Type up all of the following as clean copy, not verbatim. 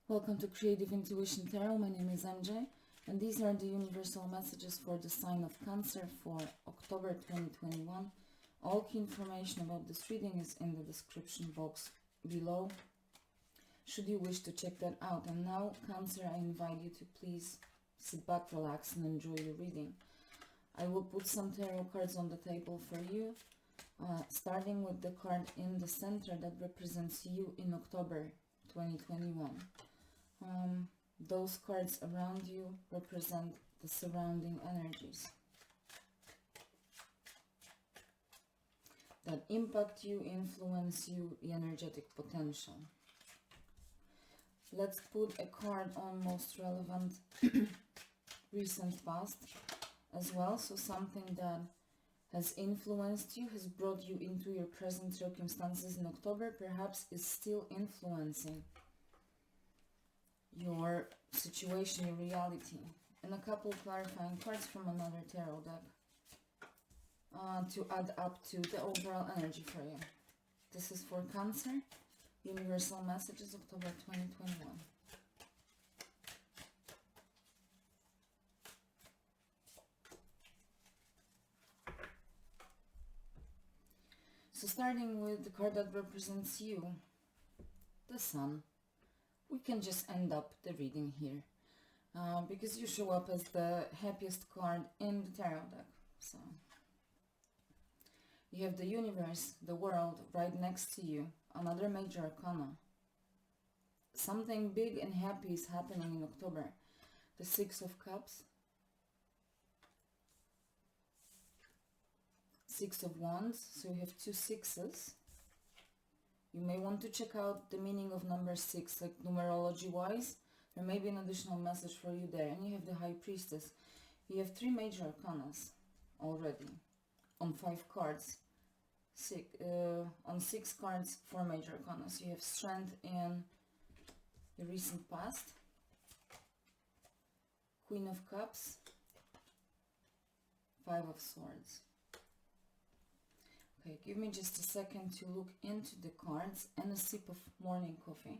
Welcome to Creative Intuition Tarot. My name is MJ, and these are the universal messages for the sign of Cancer for October 2021. All key information about this reading is in the description box below, should you wish to check that out. And now, Cancer, I invite you to please sit back, relax, and enjoy your reading. I will put some tarot cards on the table for you, starting with the card in the center that represents you in October 2021. Those cards around you represent the surrounding energies that impact you, influence you, the energetic potential. Let's put a card on most relevant recent past as well. So something that has influenced you, has brought you into your present circumstances in October, perhaps is still influencing your situation, your reality. And a couple clarifying cards from another tarot deck to add up to the overall energy for you. This is for Cancer, Universal Messages, October 2021. So starting with the card that represents you, the Sun. We can just end up the reading here because you show up as the happiest card in the tarot deck. So you have the universe, the world right next to you, another major arcana. Something big and happy is happening in October. The Six of Cups, Six of Wands, so you have two sixes. You may want to check out the meaning of number 6, like numerology wise. There may be an additional message for you there. And you have the High Priestess. You have 3 major arcanas already on 5 cards. On 6 cards, 4 major arcanas. You have strength in the recent past, Queen of Cups, 5 of Swords. Okay, give me just a second to look into the cards and a sip of morning coffee.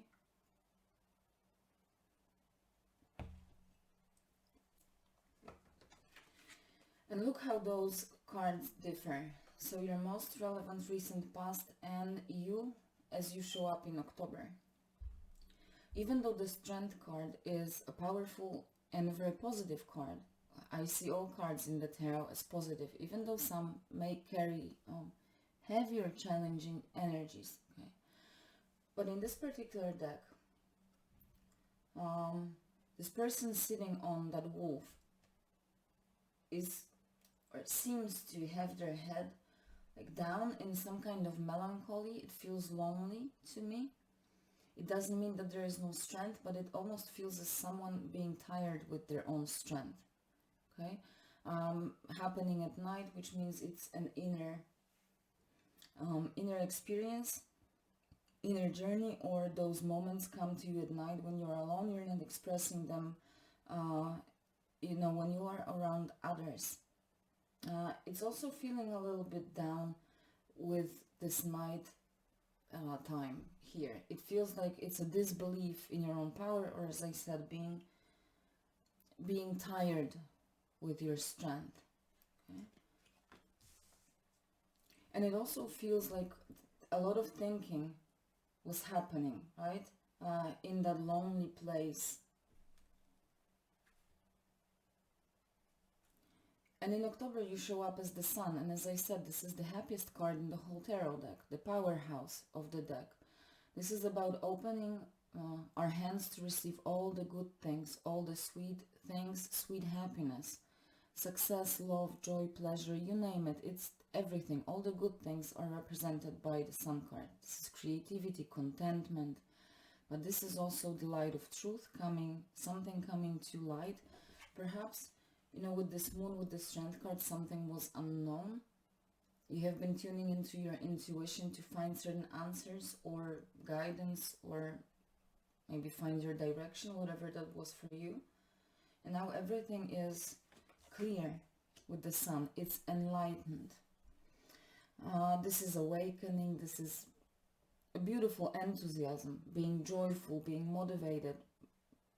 And look how those cards differ. So your most relevant recent past and you as you show up in October. Even though the Strength card is a powerful and a very positive card, I see all cards in the tarot as positive, even though some may carry heavier, challenging energies. Okay, but in this particular deck, this person sitting on that wolf is, or seems to have their head like down in some kind of melancholy. It feels lonely to me. It doesn't mean that there is no strength, but it almost feels as someone being tired with their own strength. Okay, happening at night, which means it's an inner experience, inner journey, or those moments come to you at night when you're alone. You're not expressing them, when you are around others. It's also feeling a little bit down with this night time here. It feels like it's a disbelief in your own power, or as I said, being tired with your strength. Okay? And it also feels like a lot of thinking was happening, right? In that lonely place. And in October you show up as the Sun. And as I said, this is the happiest card in the whole tarot deck, the powerhouse of the deck. This is about opening our hands to receive all the good things, all the sweet things, sweet happiness, success, love, joy, pleasure, you name it. It's everything. All the good things are represented by the Sun card. This is creativity, contentment, but this is also the light of truth something coming to light. Perhaps, with this Moon, with the Strength card, something was unknown. You have been tuning into your intuition to find certain answers or guidance, or maybe find your direction, whatever that was for you. And now everything is clear with the Sun. It's enlightened. This is awakening. This is a beautiful enthusiasm, being joyful, being motivated,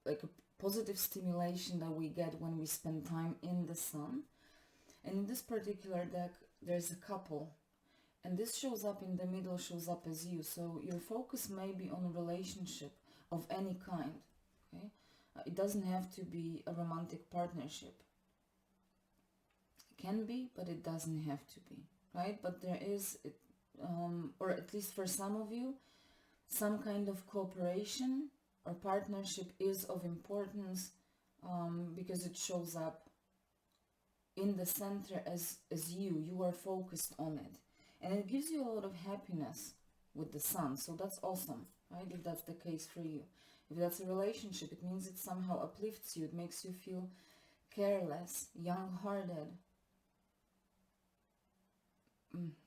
like a positive stimulation that we get when we spend time in the sun. And in this particular deck, there's a couple. And this shows up in the middle, shows up as you. So your focus may be on a relationship of any kind. Okay? It doesn't have to be a romantic partnership. It can be, but it doesn't have to be. Right? But there is, or at least for some of you, some kind of cooperation or partnership is of importance because it shows up in the center as you are focused on it. And it gives you a lot of happiness with the sun. So that's awesome, right? If that's the case for you. If that's a relationship, it means it somehow uplifts you. It makes you feel careless, young-hearted,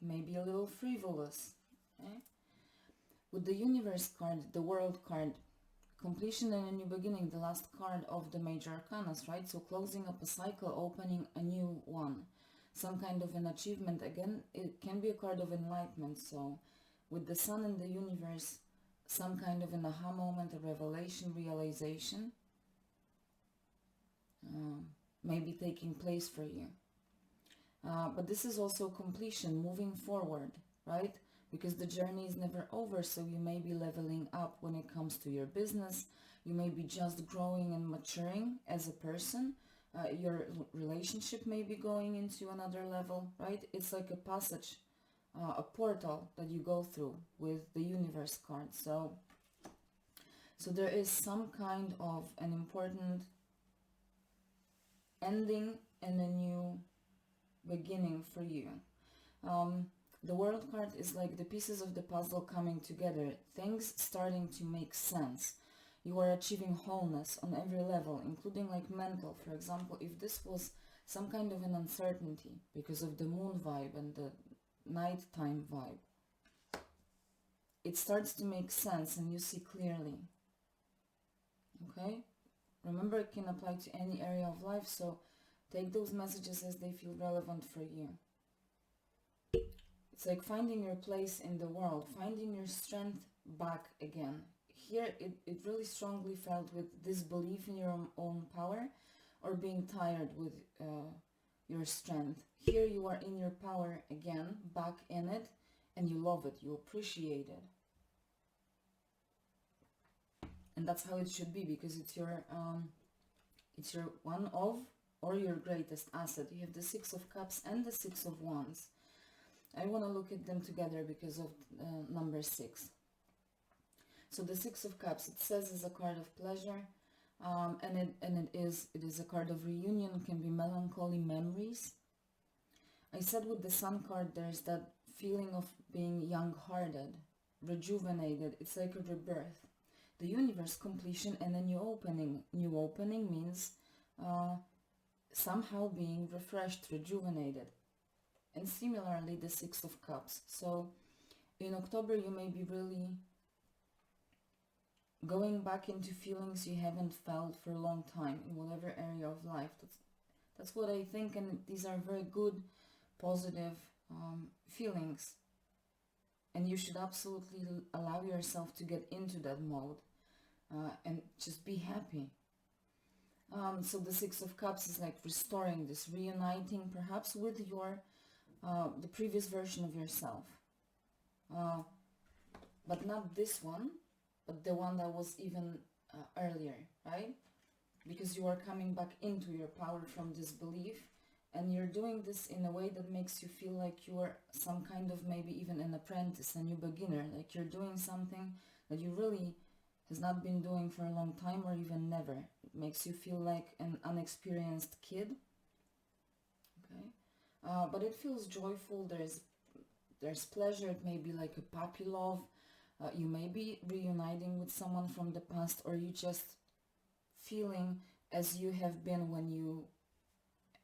maybe a little frivolous. Okay? With the universe card, the world card, completion and a new beginning, the last card of the major arcanas, right? So closing up a cycle, opening a new one. Some kind of an achievement. Again, it can be a card of enlightenment. So with the sun and the universe, some kind of an aha moment, a revelation, realization maybe taking place for you. But this is also completion, moving forward, right? Because the journey is never over, so you may be leveling up when it comes to your business. You may be just growing and maturing as a person. Your relationship may be going into another level, right? It's like a passage, a portal that you go through with the universe card. So there is some kind of an important ending and a new beginning for you. The world card is like the pieces of the puzzle coming together, things starting to make sense. You are achieving wholeness on every level, including like mental. For example, if this was some kind of an uncertainty because of the moon vibe and the nighttime vibe, it starts to make sense and you see clearly. Okay? Remember, it can apply to any area of life, so take those messages as they feel relevant for you. It's like finding your place in the world, finding your strength back again. Here, it really strongly felt with this belief in your own power or being tired with your strength. Here you are in your power again, back in it, and you love it, you appreciate it. And that's how it should be, because it's your one of or your greatest asset. You have the Six of Cups and the Six of Wands. I want to look at them together because of number 6. So the Six of Cups, it says, is a card of pleasure, and it is a card of reunion. It can be melancholy memories. I said with the Sun card, there's that feeling of being young-hearted, rejuvenated. It's like a rebirth. The universe, completion, and a new opening. New opening means somehow being refreshed, rejuvenated. And similarly, the Six of Cups. So in October, you may be really going back into feelings you haven't felt for a long time in whatever area of life. That's what I think, and these are very good, positive feelings. And you should absolutely allow yourself to get into that mode and just be happy. So the Six of Cups is like restoring this, reuniting perhaps with your the previous version of yourself, but not this one, but the one that was even earlier, right? Because you are coming back into your power from this belief, and you're doing this in a way that makes you feel like you are some kind of maybe even an apprentice, a new beginner, like you're doing something that you really has not been doing for a long time or even never. It makes you feel like an unexperienced kid. Okay, but it feels joyful. There's pleasure. It may be like a puppy love. You may be reuniting with someone from the past, or you just feeling as you have been when you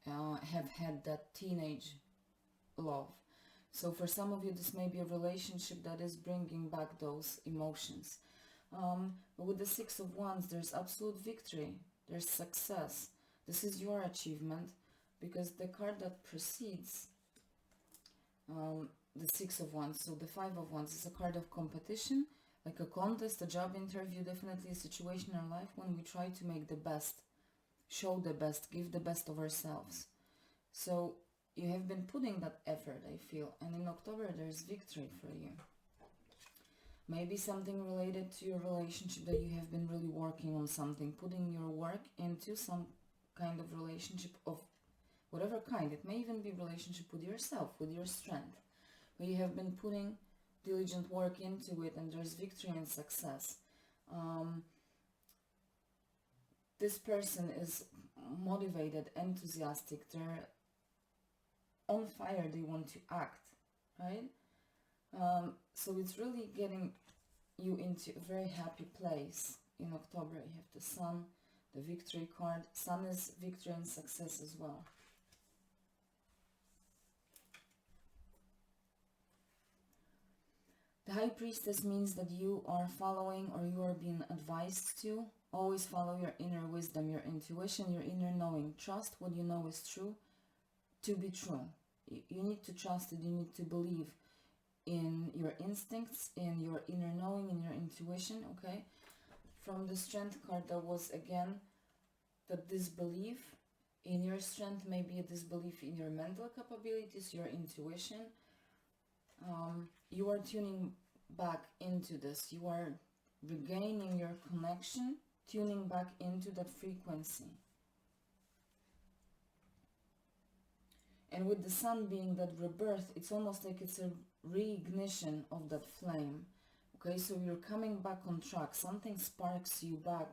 have had that teenage love. So for some of you, this may be a relationship that is bringing back those emotions. But with the Six of Wands, there's absolute victory. There's success. This is your achievement, because the card that precedes the Six of Wands, so the Five of Wands, is a card of competition, like a contest, a job interview, definitely a situation in our life when we try to make the best, show the best, give the best of ourselves. So you have been putting that effort, I feel, and in October there's victory for you. Maybe something related to your relationship, that you have been really working on something, putting your work into some kind of relationship of whatever kind. It may even be relationship with yourself, with your strength, but you have been putting diligent work into it, and there's victory and success. This person is motivated, enthusiastic, they're on fire, they want to act, right? So it's really getting you into a very happy place. In October you have the Sun, the victory card. Sun is victory and success as well. The High Priestess means that you are following, or you are being advised to always follow your inner wisdom, your intuition, your inner knowing. Trust what you know is true to be true. You need to trust it, you need to believe in your instincts, in your inner knowing, in your intuition, okay? From the Strength card, that was again that disbelief in your strength, maybe a disbelief in your mental capabilities, your intuition. You are tuning back into this. You are regaining your connection, tuning back into that frequency. And with the Sun being that rebirth, it's almost like it's a reignition of that flame. Okay, so you're coming back on track. Something sparks you back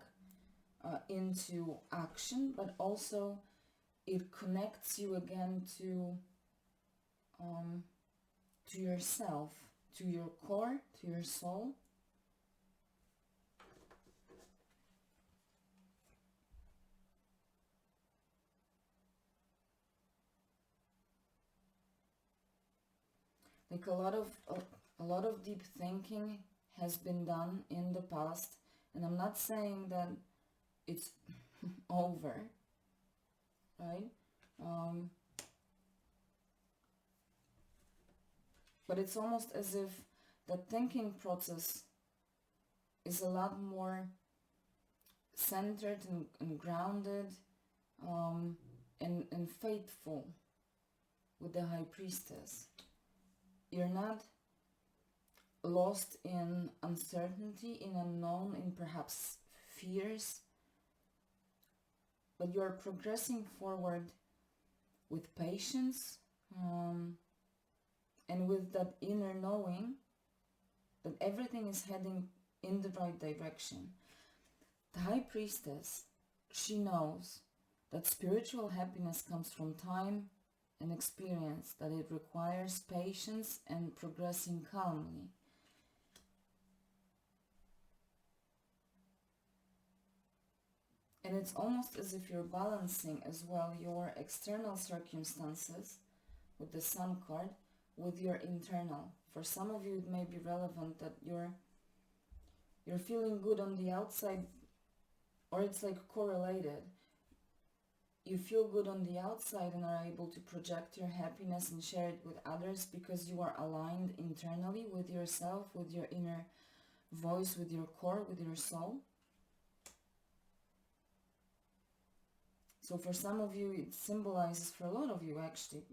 into action, but also it connects you again to yourself, to your core, to your soul. Like a lot of deep thinking has been done in the past, and I'm not saying that it's over, right? But it's almost as if the thinking process is a lot more centered and grounded and faithful with the High Priestess. You're not lost in uncertainty, in unknown, in perhaps fears, but you're progressing forward with patience and with that inner knowing that everything is heading in the right direction. The High Priestess, she knows that spiritual happiness comes from time and experience, that it requires patience and progressing calmly. And it's almost as if you're balancing as well your external circumstances with the Sun card with your internal. For some of you it may be relevant that you're feeling good on the outside, or it's like correlated. You feel good on the outside and are able to project your happiness and share it with others because you are aligned internally with yourself, with your inner voice, with your core, with your soul. So for some of you it symbolizes, for a lot of you actually,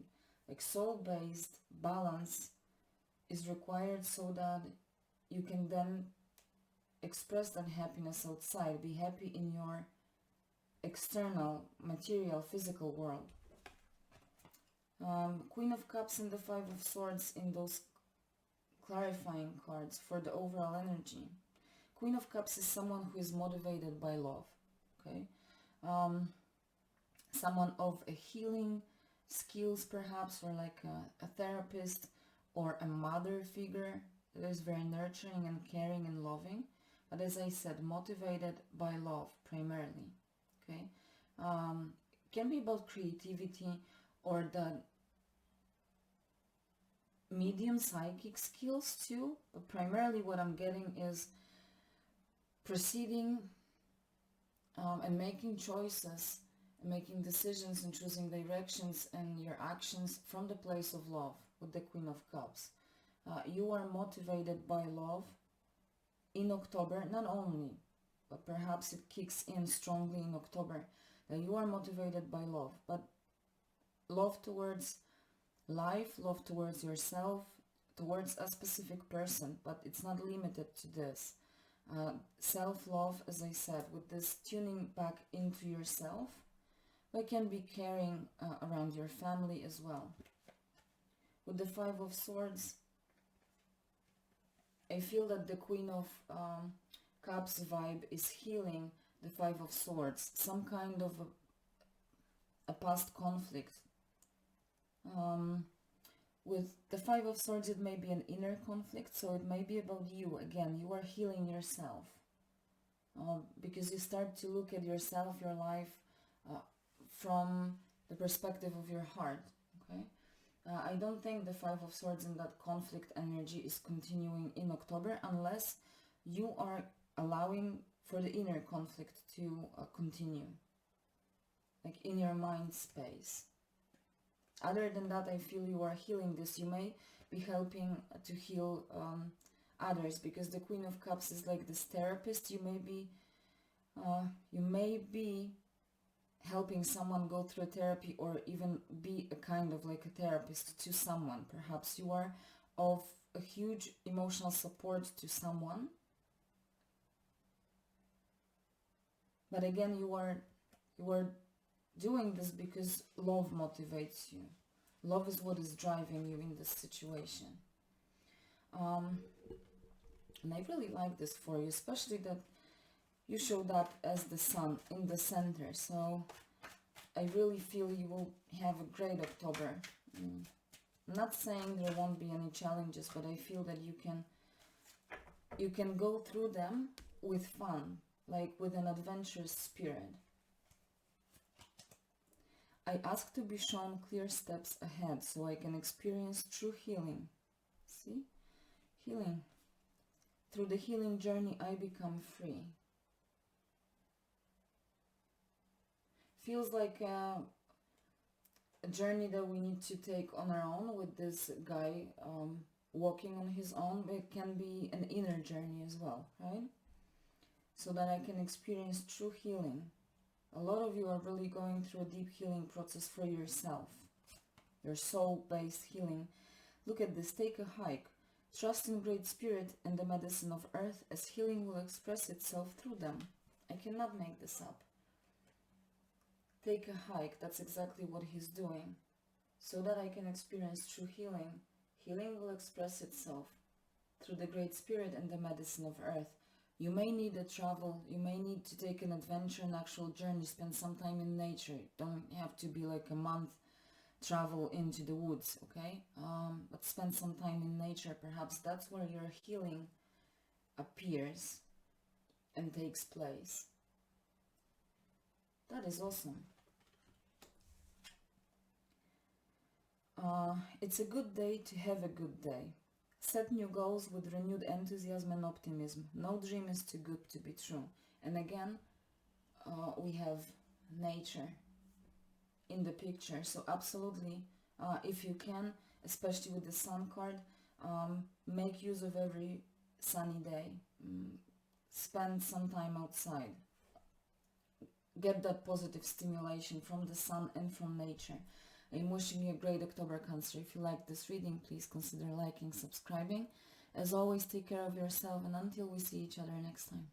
like soul-based balance is required so that you can then express that happiness outside, be happy in your external, material, physical world. Queen of Cups and the Five of Swords in those clarifying cards for the overall energy. Queen of Cups is someone who is motivated by love, okay? Someone of a healing skills perhaps, or like a therapist or a mother figure that is very nurturing and caring and loving, but as I said, motivated by love primarily. Okay, can be about creativity or the medium psychic skills too, but primarily what I'm getting is proceeding and making choices, making decisions and choosing directions and your actions from the place of love with the Queen of Cups. You are motivated by love in October, not only, but perhaps it kicks in strongly in October, that you are motivated by love, but love towards life, love towards yourself, towards a specific person, but it's not limited to this. Self-love, as I said, with this tuning back into yourself, but can be caring around your family as well. With the Five of Swords, I feel that the Queen of Cups vibe is healing the Five of Swords, some kind of a past conflict. With the Five of Swords, it may be an inner conflict, so it may be about you. Again, you are healing yourself, because you start to look at yourself, your life, from the perspective of your heart, okay? I don't think the Five of Swords in that conflict energy is continuing in October, unless you are allowing for the inner conflict to continue, like in your mind space. Other than that, I feel you are healing this. You may be helping to heal others, because the Queen of Cups is like this therapist. You may be helping someone go through therapy, or even be a kind of like a therapist to someone. Perhaps you are of a huge emotional support to someone. But again, you are doing this because love motivates you. Love is what is driving you in this situation. And I really like this for you, especially that you showed up as the Sun in the center. So I really feel you will have a great October. I'm not saying there won't be any challenges, but I feel that you can go through them with fun, like with an adventurous spirit. I ask to be shown clear steps ahead so I can experience true healing. See? Healing. Through the healing journey, I become free. Feels like a journey that we need to take on our own, with this guy walking on his own. It can be an inner journey as well, right? So that I can experience true healing. A lot of you are really going through a deep healing process for yourself. Your soul-based healing. Look at this. Take a hike. Trust in Great Spirit and the medicine of earth, as healing will express itself through them. I cannot make this up. Take a hike. That's exactly what he's doing. So that I can experience true healing. Healing will express itself through the Great Spirit and the medicine of earth. You may need a travel, you may need to take an adventure, an actual journey, spend some time in nature. It don't have to be like a month travel into the woods, okay? But spend some time in nature. Perhaps that's where your healing appears and takes place. That is awesome. It's a good day to have a good day. Set new goals with renewed enthusiasm and optimism. No dream is too good to be true. And again, we have nature in the picture. So absolutely, if you can, especially with the Sun card, make use of every sunny day. Spend some time outside. Get that positive stimulation from the sun and from nature. I'm wishing you a great October, Cancer. If you like this reading, please consider liking, subscribing. As always, take care of yourself, and until we see each other next time.